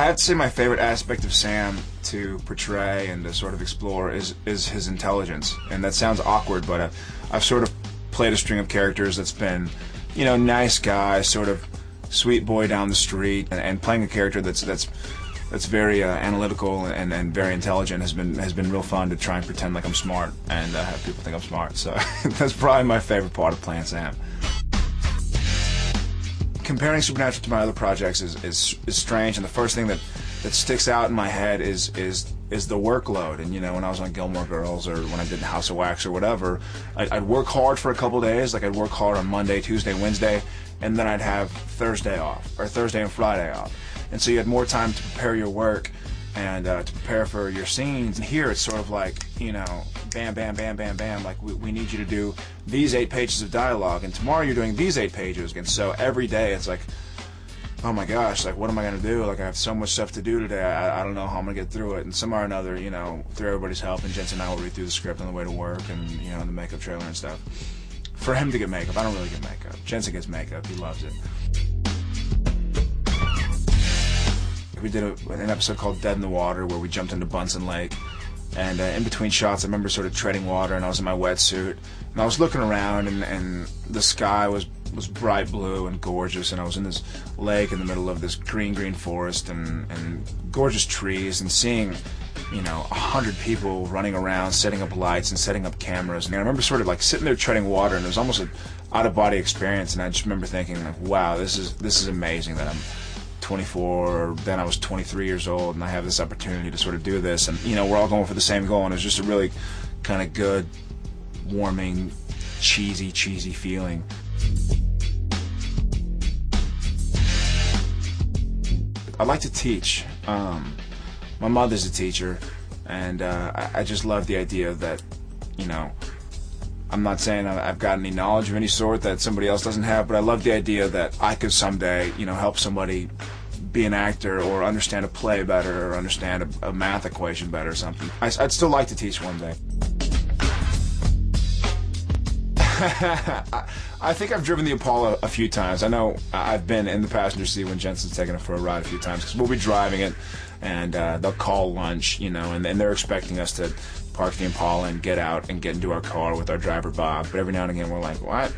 I have to say my favorite aspect of Sam to portray and to sort of explore is his intelligence. And that sounds awkward, but I've sort of played a string of characters that's been, you know, nice guy, sort of sweet boy down the street, and playing a character that's very analytical and very intelligent has been real fun to try and pretend like I'm smart and have people think I'm smart. So that's probably my favorite part of playing Sam. Comparing Supernatural to my other projects is strange, and the first thing that sticks out in my head is the workload. And you know, when I was on Gilmore Girls or when I did House of Wax or whatever, I'd work hard for a couple days. Like I'd work hard on Monday, Tuesday, Wednesday, and then I'd have Thursday off, or Thursday and Friday off. And so you had more time to prepare your work and to prepare for your scenes. And here it's sort of like, you know, bam, bam, bam, bam, bam, like we need you to do these 8 pages of dialogue, and tomorrow you're doing these 8 pages. And so every day it's like, oh my gosh, like what am I going to do? Like I have so much stuff to do today, I don't know how I'm going to get through it. And somehow or another, you know, through everybody's help, and Jensen and I will read through the script on the way to work and, you know, the makeup trailer and stuff. For him to get makeup, I don't really get makeup. Jensen gets makeup, he loves it. We did an episode called Dead in the Water where we jumped into Bunsen Lake, and in between shots I remember sort of treading water, and I was in my wetsuit, and I was looking around, and the sky was bright blue and gorgeous, and I was in this lake in the middle of this green forest and gorgeous trees, and seeing, you know, 100 people running around setting up lights and setting up cameras. And I remember sort of like sitting there treading water, and it was almost an out-of-body experience, and I just remember thinking like, wow, this is amazing that I'm 24, or then I was 23 years old, and I have this opportunity to sort of do this, and you know, we're all going for the same goal, and it's just a really kind of good, warming, cheesy feeling. I like to teach. My mother's a teacher, and I just love the idea that, you know, I'm not saying I've got any knowledge of any sort that somebody else doesn't have, but I love the idea that I could someday, you know, help somebody be an actor or understand a play better or understand a math equation better or something. I'd still like to teach one day. I think I've driven the Impala a few times. I know I've been in the passenger seat when Jensen's taken it for a ride a few times, because we'll be driving it, and they'll call lunch, you know, and they're expecting us to park the Impala and get out and get into our car with our driver Bob. But every now and again we're like, what?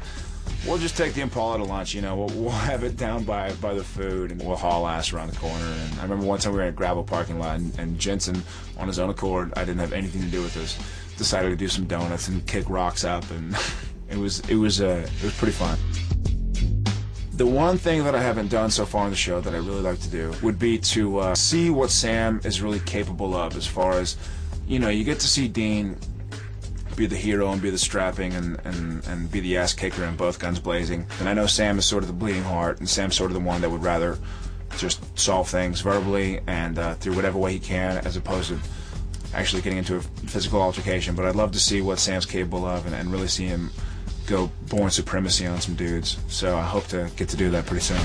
We'll just take the Impala to lunch, you know, we'll have it down by the food, and we'll haul ass around the corner. And I remember one time we were in a gravel parking lot, and Jensen, on his own accord, I didn't have anything to do with this, decided to do some donuts and kick rocks up, and it was pretty fun. The one thing that I haven't done so far on the show that I really like to do would be to see what Sam is really capable of, as far as, you know, you get to see Dean be the hero and be the strapping and be the ass kicker in both guns blazing. And I know Sam is sort of the bleeding heart, and Sam's sort of the one that would rather just solve things verbally and through whatever way he can, as opposed to actually getting into a physical altercation. But I'd love to see what Sam's capable of, and really see him go born supremacy on some dudes. So I hope to get to do that pretty soon.